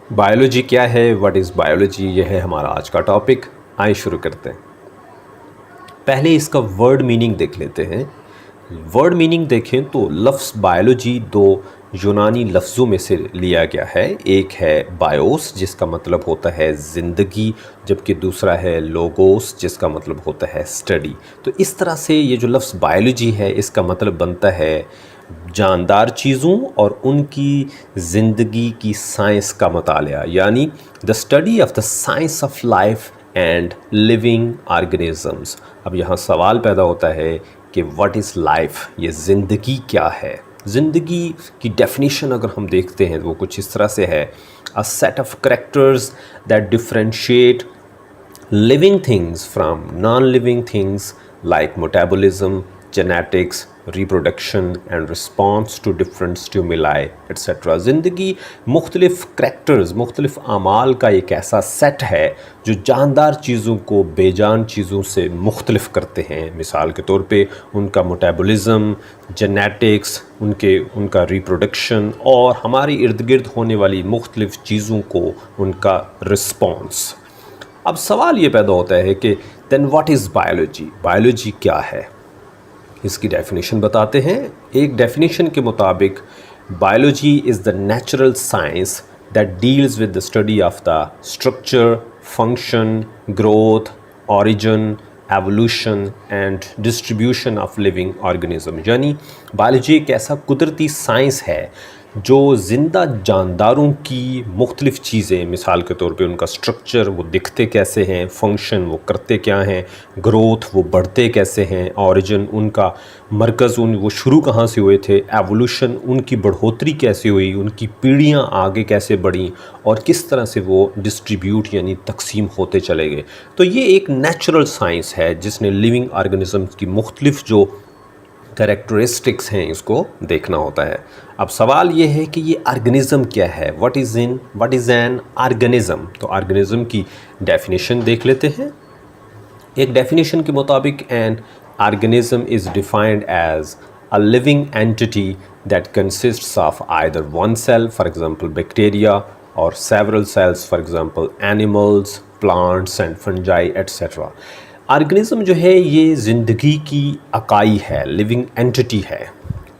Biology क्या है, what is biology, यह है हमारा आज का टॉपिक। आइए शुरू करते हैं। पहले इसका वर्ड मीनिंग देख लेते हैं। वर्ड मीनिंग देखें तो लफ्ज़ बायोलॉजी दो यूनानी लफ्ज़ों में से लिया गया है। एक है बायोस जिसका मतलब होता है ज़िंदगी, जबकि दूसरा है लोगोस जिसका मतलब होता है स्टडी। तो इस तरह से ये जो लफ्ज़ बायोलॉजी है इसका मतलब बनता है जानदार चीज़ों और उनकी ज़िंदगी की साइंस का मतालिया, यानी the study of the science of life and living organisms. अब यहाँ सवाल पैदा होता है कि व्हाट इज़ लाइफ, ये ज़िंदगी क्या है। ज़िंदगी की डेफिनेशन अगर हम देखते हैं तो वो कुछ इस तरह से है, a set of characters that differentiate living things from non-living things like metabolism, genetics, reproduction and response to different stimuli etc. ज़िंदगी मुख्तलिफ़ करैक्टर्स, मुख्तलिफ़ आमाल का एक ऐसा सेट है जो जानदार चीज़ों को बेजान चीज़ों से मुख्तलिफ़ करते हैं। मिसाल के तौर पे उनका मेटाबॉलिज्म, जेनेटिक्स, उनका रिप्रोडक्शन और हमारे इर्द गिर्द होने वाली मुख्तलिफ़ चीज़ों को उनका रिस्पॉन्स। अब सवाल ये पैदा होता है कि then what is biology, biology क्या है। इसकी डेफिनेशन बताते हैं। एक डेफिनेशन के मुताबिक biology is the natural science that deals with the study of the structure, function, growth, origin, evolution and distribution of living organism. यानी बायोलॉजी एक ऐसा कुदरती साइंस है जो ज़िंदा जानदारों की मुख्तलिफ़ चीज़ें, मिसाल के तौर पे उनका स्ट्रक्चर, वो दिखते कैसे हैं, फंक्शन वो करते क्या हैं, ग्रोथ वो बढ़ते कैसे हैं, ऑरिजिन उनका मरकज़ वो शुरू कहाँ से हुए थे, एवोल्यूशन उनकी बढ़ोतरी कैसे हुई, उनकी पीढ़ियाँ आगे कैसे बढ़ीं और किस तरह से वो डिस्ट्रीब्यूट यानी तकसीम होते चले गए। तो ये एक नेचुरल साइंस है जिसने लिविंग ऑर्गेनिज़म्स की मुख्तलिफ़ जो कैरेक्टरिस्टिक्स हैं इसको देखना होता है। अब सवाल ये है कि ये ऑर्गेनिज़म क्या है, व्हाट इज़ एन ऑर्गेनिज़म। तो ऑर्गेनिज़म की डेफिनेशन देख लेते हैं। एक डेफिनेशन के मुताबिक an organism is defined as a living entity that consists of either one cell, for example bacteria, और several cells, for example animals, plants and fungi etcetera. Organism जो है ये ज़िंदगी की इकाई है, लिविंग एंटिटी है,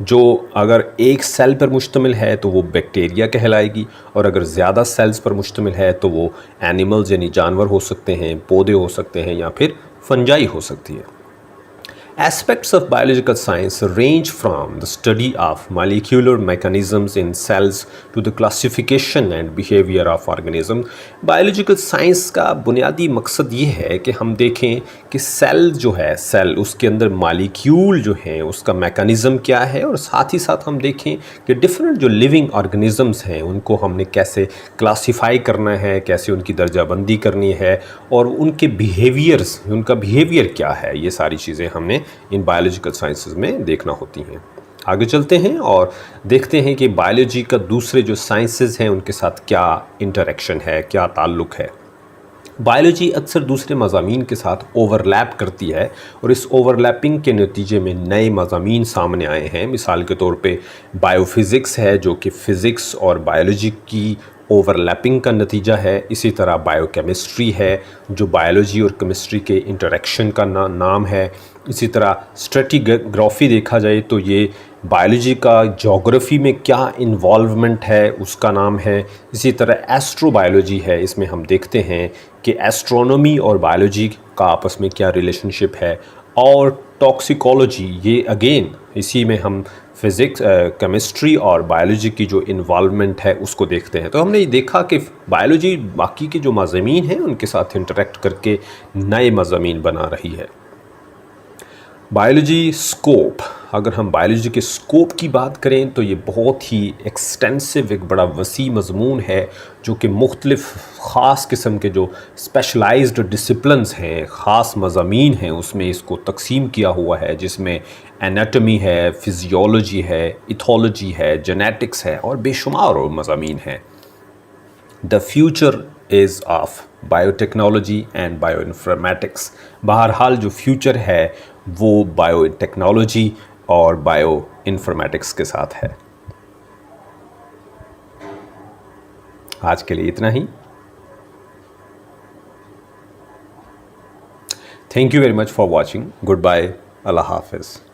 जो अगर एक सेल पर मुश्तमिल है तो वो बैक्टीरिया कहलाएगी, और अगर ज़्यादा सेल्स पर मुश्तमिल है तो वो एनिमल्स यानी जानवर हो सकते हैं, पौधे हो सकते हैं, या फिर फंजाई हो सकती है। Aspects of biological science range from the study of molecular mechanisms in cells to the classification and behavior of organisms. Biological science का बुनियादी मकसद ये है कि हम देखें कि सेल जो है, सेल उसके अंदर मालिक्यूल जो हैं उसका मैकेनिज़्म क्या है, और साथ ही साथ हम देखें कि डिफरेंट जो लिविंग ऑर्गेनिज़म्स हैं उनको हमने कैसे क्लासीफाई करना है, कैसे उनकी दर्जाबंदी करनी है, और उनके बिहेवियर्स, उनका बिहेवियर क्या है, ये सारी चीज़ें हमने इन बायोलॉजिकल साइंसेस में देखना होती हैं। आगे चलते हैं और देखते हैं कि बायोलॉजी का दूसरे जो साइंसेस हैं उनके साथ क्या इंटरेक्शन है, क्या ताल्लुक़ है। बायोलॉजी अक्सर दूसरे मज़ामीन के साथ ओवरलैप करती है और इस ओवरलैपिंग के नतीजे में नए मज़ामीन सामने आए हैं। मिसाल के तौर पे बायोफिज़िक्स है जो कि फ़िज़िक्स और बायोलॉजी की ओवरलैपिंग का नतीजा है। इसी तरह बायोकेमिस्ट्री है जो बायोलॉजी और केमिस्ट्री के इंटरेक्शन का नाम है। इसी तरह स्ट्रेटिग्राफी देखा जाए तो ये बायोलॉजी का जोग्राफ़ी में क्या इन्वॉल्वमेंट है उसका नाम है। इसी तरह एस्ट्रोबायोलॉजी है, इसमें हम देखते हैं कि एस्ट्रोनॉमी और बायोलॉजी का आपस में क्या रिलेशनशिप है। और टॉक्सिकोलॉजी, ये अगेन इसी में हम फ़िज़िक्स, केमिस्ट्री और बायोलॉजी की जो इन्वॉल्वमेंट है उसको देखते हैं। तो हमने ये देखा कि बायोलॉजी बाकी के जो मज़ामीन हैं उनके साथ इंटरेक्ट करके नए मज़ामीन बना रही है। बायोलॉजी स्कोप, अगर हम बायोलॉजी के स्कोप की बात करें तो ये बहुत ही एक्सटेंसिव, एक बड़ा वसी मज़मून है जो कि मुख्तलिफ़ ख़ास किस्म के जो स्पेशलाइज्ड डिसिप्लिन्स हैं, ख़ास मज़ामीन हैं, उसमें इसको तकसीम किया हुआ है, जिसमें एनाटमी है, फिजियोलॉजी है, इथोलॉजी है, जेनेटिक्स है और बेशुमार और मज़ामीन हैं। The future is of biotechnology and bioinformatics. बहरहाल जो फ्यूचर है वो बायोटेक्नोलॉजी और बायोइन्फॉर्मेटिक्स के साथ है। आज के लिए इतना ही। Thank you very much for watching. Good bye. अल्लाह हाफिज़।